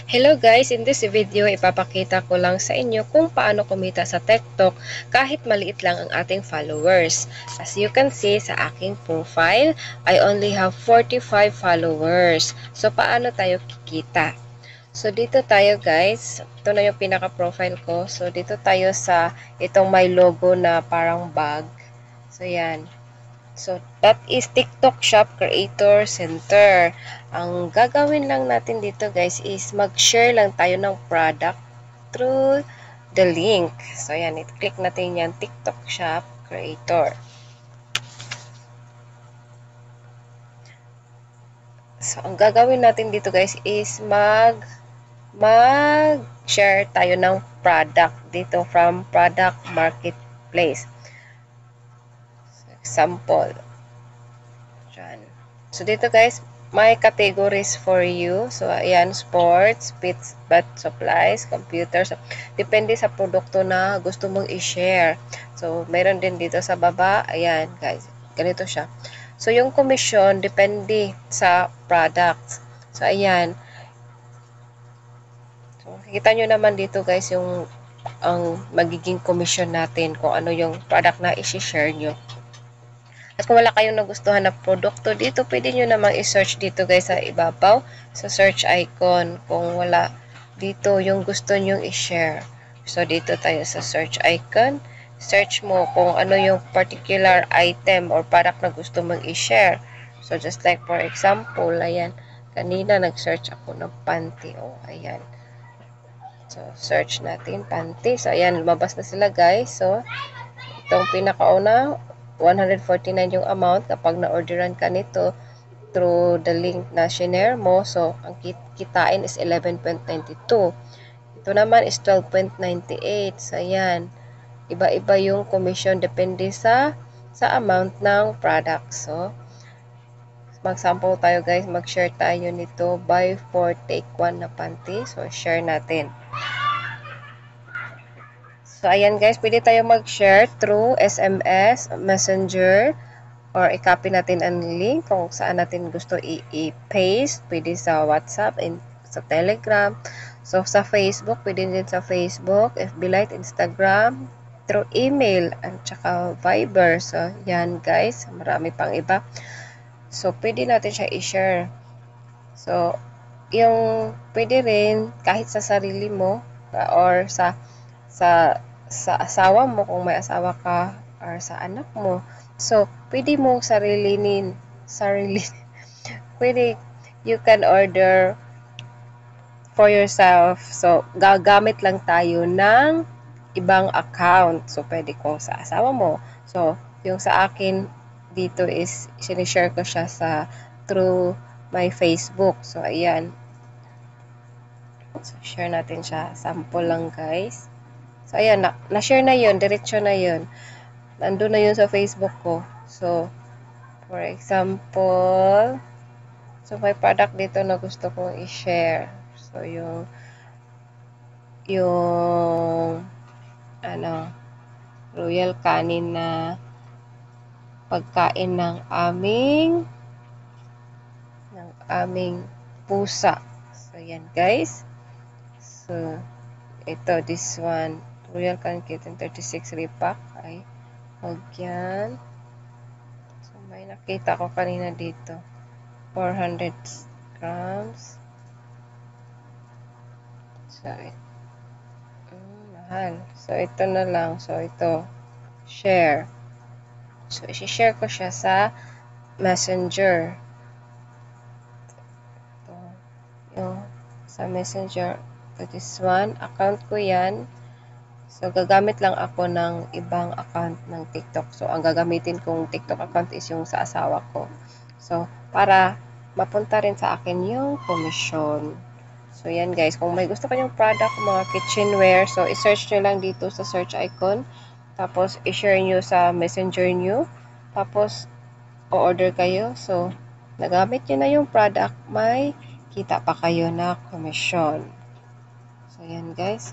Hello guys, in this video ipapakita ko lang sa inyo kung paano kumita sa TikTok kahit maliit lang ang ating followers. As you can see sa aking profile, I only have 45 followers. So paano tayo kikita? So dito tayo guys, ito na yung pinaka-profile ko. So dito tayo sa itong may logo na parang bag. So yan. So, that is TikTok Shop Creator Center. Ang gagawin lang natin dito guys is mag-share lang tayo ng product through the link. So, yan. I-click natin yan. TikTok Shop Creator. So, ang gagawin natin dito guys is mag-share tayo ng product dito from Product Marketplace. Example. Diyan. So, dito guys, may categories for you. So, ayan, sports, pets, bath supplies, computers. So, depende sa produkto na gusto mong i-share. So, meron din dito sa baba. Ayan, guys. Ganito siya. So, yung commission, depende sa product. So, ayan. So, kita nyo naman dito guys, yung ang magiging commission natin kung ano yung product na i-share nyo. At kung wala kayong nagustuhan na produkto dito, pwede nyo namang i-search dito guys sa ibabaw, sa search icon, kung wala dito yung gusto nyo i-share. So, dito tayo sa search icon. Search mo kung ano yung particular item or product na gusto mong i-share. So, just like for example, ayan, kanina nag-search ako ng panty. Oh, ayan. So, search natin, panty. So, ayan, lumabas na sila guys. So, itong pinakauna, 149 yung amount kapag na-orderan ka nito through the link na shinare mo. So, ang kitain is 11.92. Ito naman is 12.98. So, ayan. Iba-iba yung commission depende sa amount ng product. So, mag-sample tayo guys. Mag-share tayo nito. Buy 4, take 1 na panty. So, share natin. So, ayan guys, pwede tayo mag-share through SMS, Messenger, or i-copy natin ang link kung saan natin gusto i-paste. Pwede sa WhatsApp, sa Telegram. So, sa Facebook, pwede din sa Facebook, FB Lite, Instagram, through email, at saka Viber. So, yan guys, marami pang iba. So, pwede natin siya i-share. So, yung pwede rin kahit sa sarili mo or sa asawa mo kung may asawa ka or sa anak mo. So, pwede mong pwede you can order for yourself. So, gagamit lang tayo ng ibang account. So, pwede kung sa asawa mo. So, yung sa akin dito is sinishare ko siya through my Facebook. So, ayan. So, share natin siya. Sample lang guys. So, ayan, na-share na yun, diretso na yun. Nandun na yun sa Facebook ko. So, for example, so may product dito na gusto kong i-share. So, yung Royal Canin na pagkain ng aming pusa. So, yan guys. So, ito, this one. Royal Canin Kitten 36 repack ay huwag yan. So, may nakita ko kanina dito. 400 grams. So, mahal. So, ito na lang. So, ito. Share. So, isi-share ko siya sa Messenger. Ito. Yung sa Messenger. So, this one. Account ko yan. So, gagamit lang ako ng ibang account ng TikTok. So, ang gagamitin kong TikTok account is yung sa asawa ko. So, para mapunta rin sa akin yung commission. So, yan guys. Kung may gusto kayong product, mga kitchenware, so, i-search nyo lang dito sa search icon. Tapos, i-share nyo sa messenger nyo. Tapos, o-order kayo. So, nagamit nyo na yung product, may kita pa kayo na commission. So, yan guys.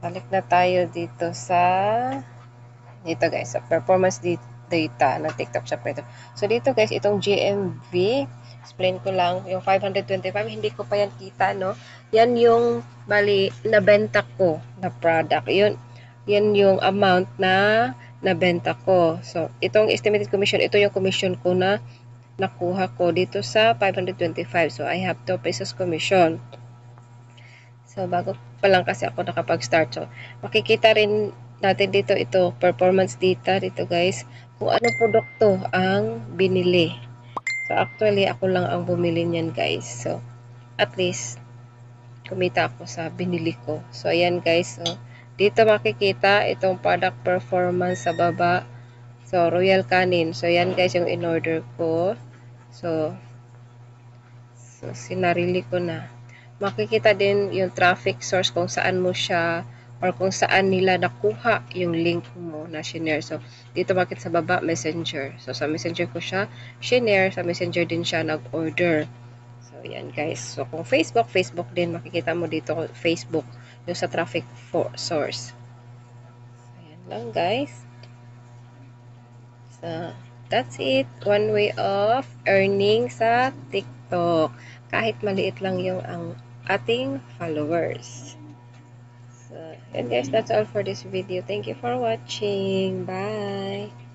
Balik na tayo dito guys, sa performance data ng TikTok Shop Creator. So, dito guys, itong GMV, explain ko lang, yung 525, hindi ko pa yan kita, no? Yan yung, bali, nabenta ko na product. Yan yung amount na nabenta ko. So, itong estimated commission, ito yung commission ko na nakuha ko dito sa 525. So, I have 2 pesos commission. So, bago pa lang kasi ako nakapag-start. So, makikita rin natin dito ito, performance data dito guys, kung anong produkto ang binili. So, actually, ako lang ang bumili niyan guys. So, at least, kumita ako sa binili ko. So, ayan guys. So, dito makikita itong product performance sa baba. So, Royal Canin. So, ayan guys yung in-order ko. So, sinarili ko na. Makikita din yung traffic source kung saan mo siya or kung saan nila nakuha yung link mo na shinare. So, dito makikita sa baba, messenger. So, sa messenger ko siya shinare. Sa messenger din siya nag-order. So, yan guys. So, kung Facebook din, makikita mo dito Facebook yung sa traffic source. So, yan lang guys. So, that's it. One way of earning sa TikTok. Kahit maliit lang yung ang ating followers. So, and guys, that's all for this video. Thank you for watching. Bye!